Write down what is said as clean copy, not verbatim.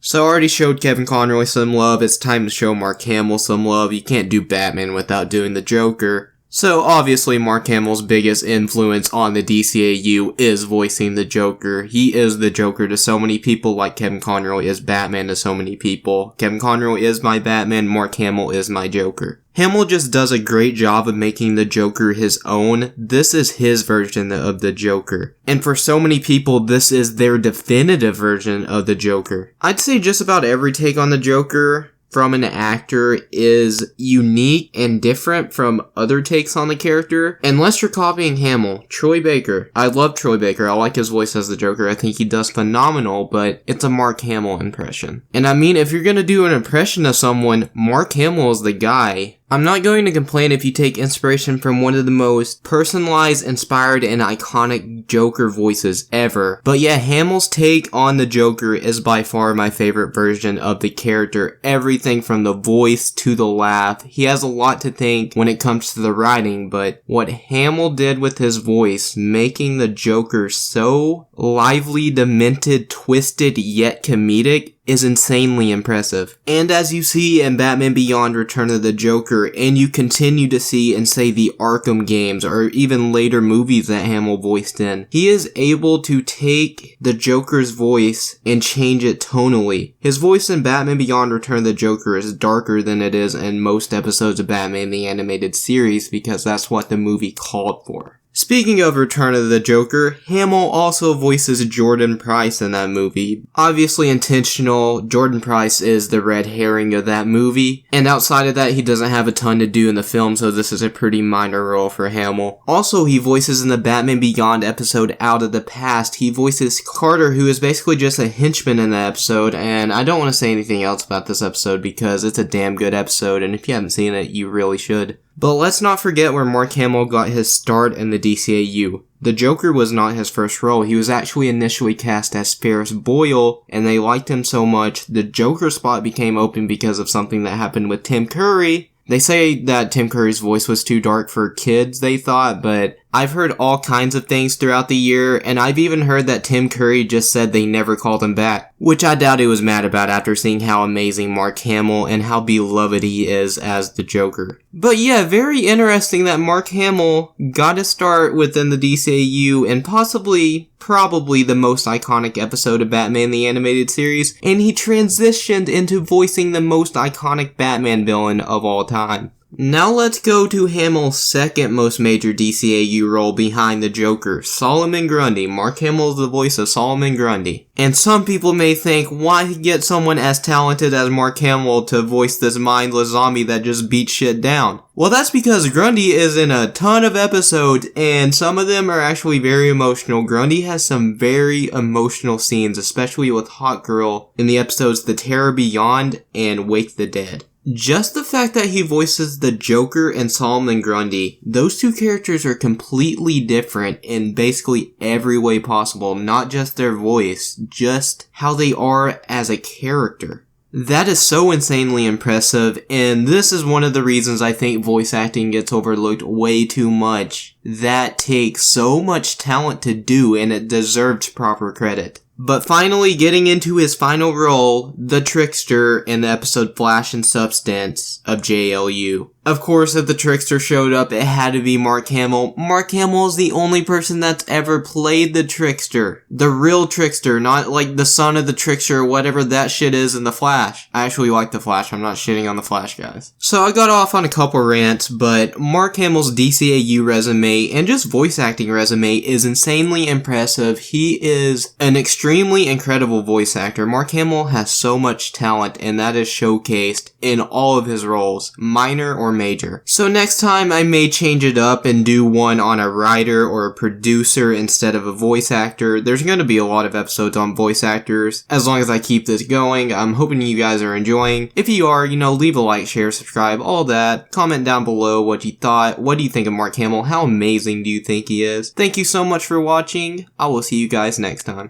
So I already showed Kevin Conroy some love, it's time to show Mark Hamill some love. You can't do Batman without doing the Joker. So obviously Mark Hamill's biggest influence on the DCAU is voicing the Joker. He is the Joker to so many people like Kevin Conroy is Batman to so many people. Kevin Conroy is my Batman, Mark Hamill is my Joker. Hamill just does a great job of making the Joker his own. This is his version of the Joker. And for so many people, this is their definitive version of the Joker. I'd say just about every take on the Joker from an actor is unique and different from other takes on the character. Unless you're copying Hamill. Troy Baker. I love Troy Baker. I like his voice as the Joker. I think he does phenomenal, but it's a Mark Hamill impression. And I mean, if you're gonna do an impression of someone, Mark Hamill is the guy. I'm not going to complain if you take inspiration from one of the most personalized, inspired, and iconic Joker voices ever. But yeah, Hamill's take on the Joker is by far my favorite version of the character. Everything from the voice to the laugh. He has a lot to thank when it comes to the writing, but what Hamill did with his voice, making the Joker so lively, demented, twisted, yet comedic, is insanely impressive. And as you see in Batman Beyond Return of the Joker, and you continue to see in, say, the Arkham games, or even later movies that Hamill voiced in, he is able to take the Joker's voice and change it tonally. His voice in Batman Beyond Return of the Joker is darker than it is in most episodes of Batman the Animated Series, because that's what the movie called for. Speaking of Return of the Joker, Hamill also voices Jordan Price in that movie. Obviously intentional, Jordan Price is the red herring of that movie, and outside of that he doesn't have a ton to do in the film, so this is a pretty minor role for Hamill. Also, he voices in the Batman Beyond episode Out of the Past, he voices Carter, who is basically just a henchman in the episode, and I don't want to say anything else about this episode because it's a damn good episode, and if you haven't seen it, you really should. But let's not forget where Mark Hamill got his start in the DCAU. The Joker was not his first role. He was actually initially cast as Ferris Boyle, and they liked him so much, the Joker spot became open because of something that happened with Tim Curry. They say that Tim Curry's voice was too dark for kids, they thought, but I've heard all kinds of things throughout the year, and I've even heard that Tim Curry just said they never called him back, which I doubt he was mad about after seeing how amazing Mark Hamill and how beloved he is as the Joker. But yeah, very interesting that Mark Hamill got to start within the DCAU and probably the most iconic episode of Batman the Animated Series, and he transitioned into voicing the most iconic Batman villain of all time. Now let's go to Hamill's second most major DCAU role behind the Joker, Solomon Grundy. Mark Hamill is the voice of Solomon Grundy. And some people may think, why get someone as talented as Mark Hamill to voice this mindless zombie that just beats shit down? Well, that's because Grundy is in a ton of episodes, and some of them are actually very emotional. Grundy has some very emotional scenes, especially with Hot Girl in the episodes The Terror Beyond and Wake the Dead. Just the fact that he voices the Joker and Solomon Grundy, those two characters are completely different in basically every way possible, not just their voice, just how they are as a character. That is so insanely impressive, and this is one of the reasons I think voice acting gets overlooked way too much. That takes so much talent to do, and it deserves proper credit. But finally, getting into his final role, the Trickster in the episode Flash and Substance of JLU. Of course, if the Trickster showed up, it had to be Mark Hamill. Mark Hamill is the only person that's ever played the Trickster. The real Trickster, not like the son of the Trickster or whatever that shit is in the Flash. I actually like the Flash, I'm not shitting on the Flash, guys. So I got off on a couple rants, but Mark Hamill's DCAU resume and just voice acting resume is insanely impressive. He is an extremely incredible voice actor. Mark Hamill has so much talent, and that is showcased in all of his roles, minor or major. So next time I may change it up and do one on a writer or a producer instead of a voice actor. There's going to be a lot of episodes on voice actors as long as I keep this going. I'm hoping you guys are enjoying. If you are, leave a like, share, subscribe, all that. Comment down below what you thought. What do you think of Mark Hamill? How amazing do you think he is? Thank you so much for watching. I will see you guys next time.